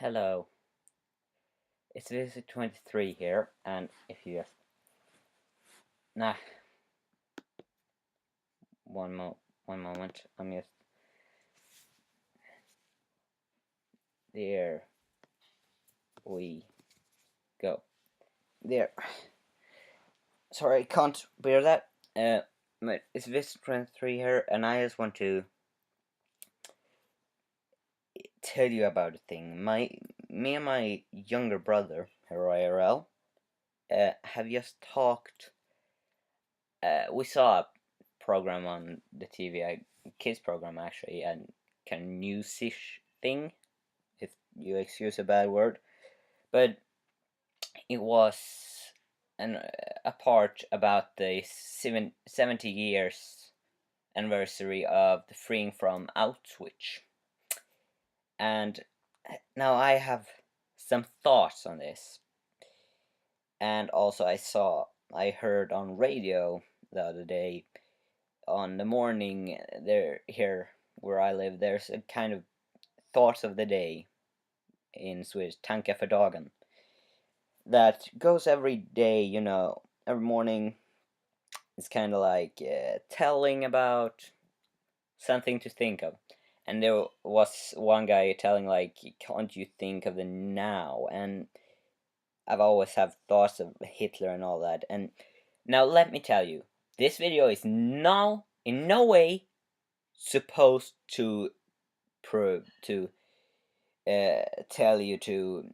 Hello, it's Visit 23 here, and if you just nah, one one moment, I'm just there. We go there. Sorry, I can't bear that. But it's Visit 23 here, and I just want to tell you about a thing. Me and my younger brother, here IRL, have just talked. We saw a program on the TV, a kids program actually, and kind of news-ish thing, if you excuse a bad word, but it was a part about the 70 years anniversary of the freeing from Auschwitz. And now I have some thoughts on this. And also I heard on radio the other day, on the morning there here where I live, there's a kind of thoughts of the day in Swedish, Tanka för dagen, that goes every day, every morning. It's kind of like telling about something to think of. And there was one guy telling, like, can't you think of the now? And I've always have thoughts of Hitler and all that. And now let me tell you, this video is no in no way supposed to prove to tell you to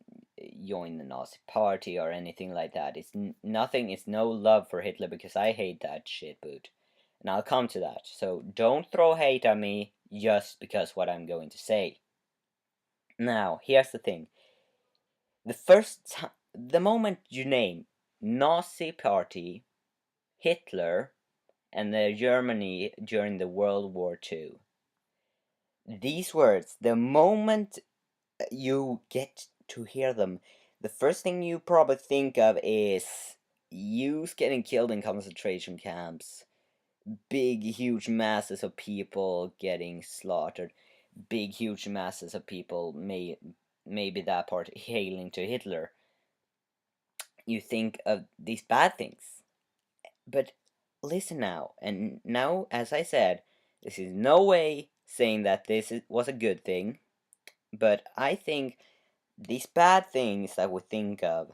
join the Nazi party or anything like that. It's nothing. It's no love for Hitler, because I hate that shit boot, and I'll come to that. So don't throw hate at me just because what I'm going to say. Now, here's the thing. The moment you name Nazi party, Hitler, and the Germany during the World War II, these words, the moment you get to hear them, the first thing you probably think of is youths getting killed in concentration camps, big, huge masses of people getting slaughtered, big, huge masses of people, maybe that part, hailing to Hitler. You think of these bad things. But listen now, and now, as I said, this is no way saying that was a good thing, but I think these bad things that we think of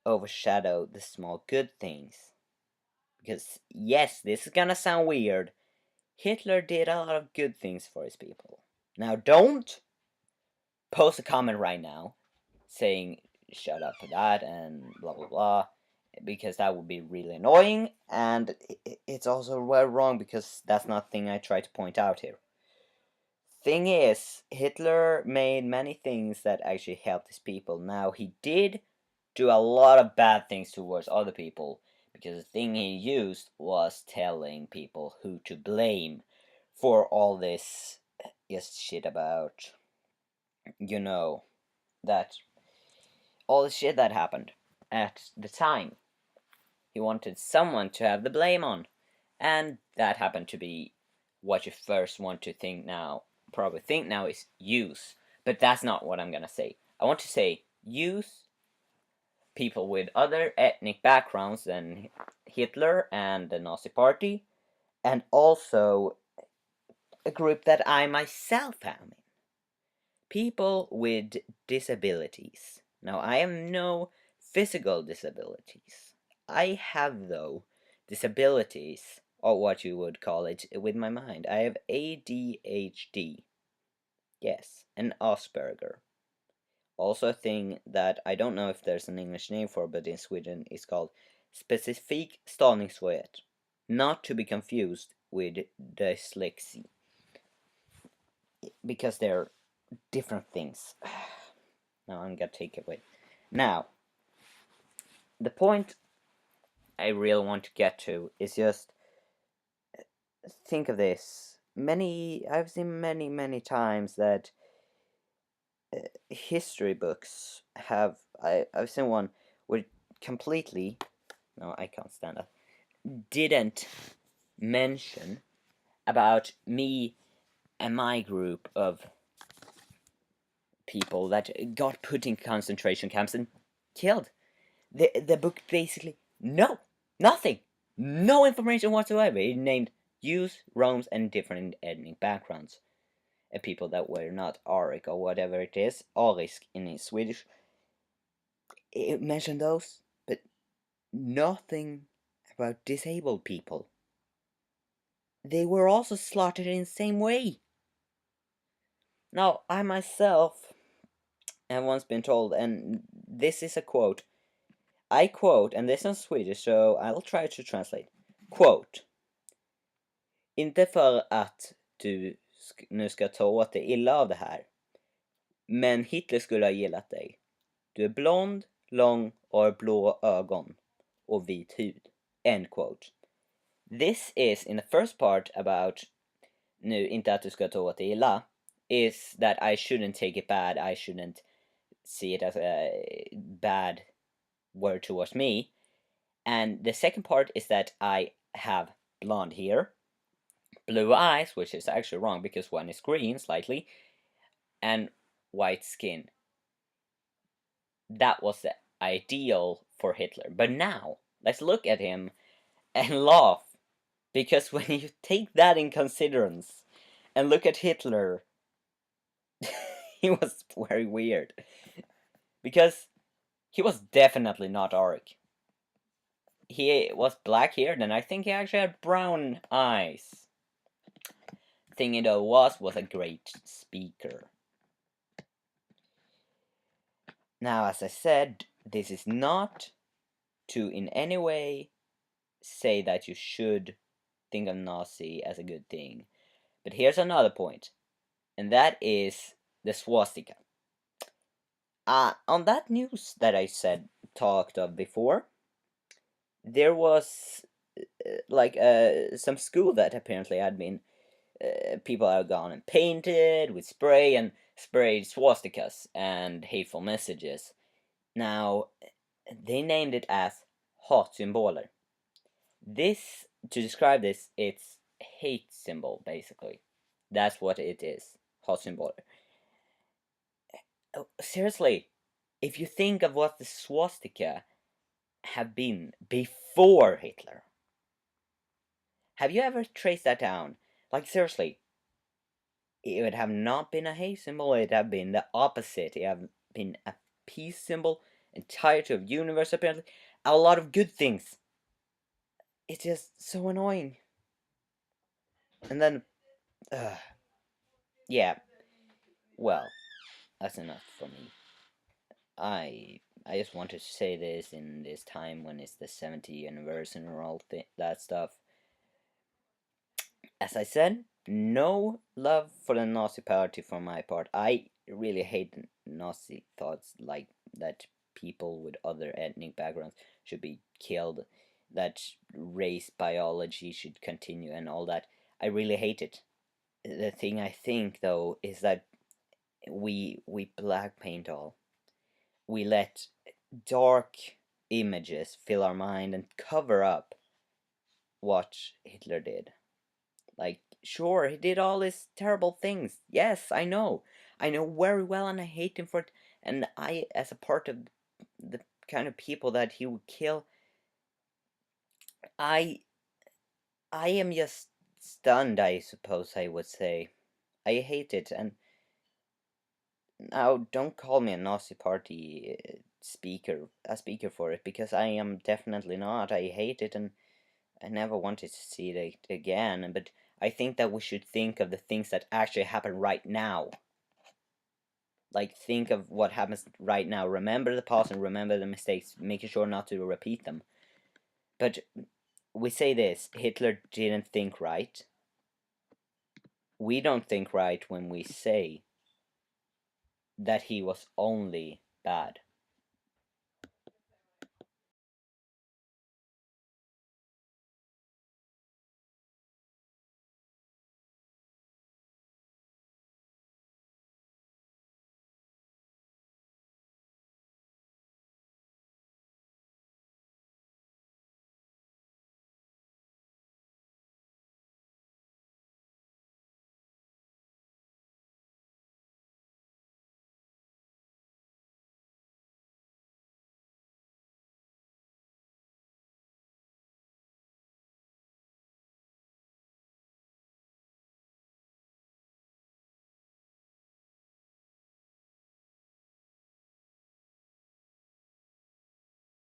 overshadow the small good things. Because, yes, this is gonna sound weird, Hitler did a lot of good things for his people. Now, don't post a comment right now saying shut up for that and blah blah blah, because that would be really annoying, and it's also well wrong, because that's not the thing I try to point out here. Thing is, Hitler made many things that actually helped his people. Now, he did do a lot of bad things towards other people, because the thing he used was telling people who to blame for all this just shit about, that all the shit that happened at the time. He wanted someone to have the blame on, and that happened to be what you first want to probably think now is youth, but that's not what I'm gonna say. I want to say youth, people with other ethnic backgrounds than Hitler and the Nazi Party, and also a group that I myself am in. People with disabilities. Now, I have no physical disabilities. I have, though, disabilities, or what you would call it, with my mind. I have ADHD. Yes, and Asperger. Also a thing that I don't know if there's an English name for, but in Sweden it's called specifik stavningssvårighet. Not to be confused with dyslexia, because they're different things. Now I'm gonna take it away. Now, the point I really want to get to is just think of this. I've seen many times that history books I've seen one where completely, no, I can't stand that, didn't mention about me and my group of people that got put in concentration camps and killed. The book basically nothing, no information whatsoever. It named Jews, Romes, and different ethnic backgrounds, and people that were not Arik or whatever it is, Arisk in Swedish. It mentioned those, but nothing about disabled people. They were also slaughtered in the same way. Now, I myself have once been told, and this is a quote. I quote, and this is Swedish, so I'll try to translate. Quote. Inte för att du nu ska ta åt dig illa av det här. Men Hitler skulle ha gillat dig. Du är blond, lång och har blå ögon och vit hud. End quote. This is in the first part about, nu inte att du ska ta åt dig illa, is that I shouldn't take it bad, I shouldn't see it as a bad word towards me. And the second part is that I have blonde hair, blue eyes, which is actually wrong because one is green slightly, and white skin. That was the ideal for Hitler. But now, let's look at him and laugh, because when you take that in considerance and look at Hitler, he was very weird. Because he was definitely not Arik. He was black-haired, and I think he actually had brown eyes. Thing it was a great speaker. Now, as I said, this is not to in any way say that you should think of Nazi as a good thing. But here's another point, and that is the swastika. On that news that I talked of before, there was some school that apparently had been people had gone and painted with spray and sprayed swastikas and hateful messages. Now, they named it as hatsymboler. This, to describe this, it's hate symbol, basically. That's what it is, hatsymboler. Seriously, if you think of what the swastika have been before Hitler, have you ever traced that down? Like, seriously, it would have not been a hate symbol, it would have been the opposite. It would have been a peace symbol, entirety of universe, apparently. A lot of good things. It's just so annoying. And then, yeah, well, that's enough for me. I just wanted to say this in this time when it's the 70th anniversary and all that stuff. As I said, no love for the Nazi party from my part. I really hate Nazi thoughts like that people with other ethnic backgrounds should be killed, that race biology should continue and all that. I really hate it. The thing I think though is that we black paint all. We let dark images fill our mind and cover up what Hitler did. Like, sure, he did all these terrible things. Yes, I know. I know very well, and I hate him for it. And I, as a part of the kind of people that he would kill, I am just stunned, I suppose I would say. I hate it, and now don't call me a Nazi party a speaker for it, because I am definitely not. I hate it, and I never wanted to see it again, but I think that we should think of the things that actually happen right now. Like, think of what happens right now. Remember the past and remember the mistakes, making sure not to repeat them. But we say this, Hitler didn't think right. We don't think right when we say that he was only bad.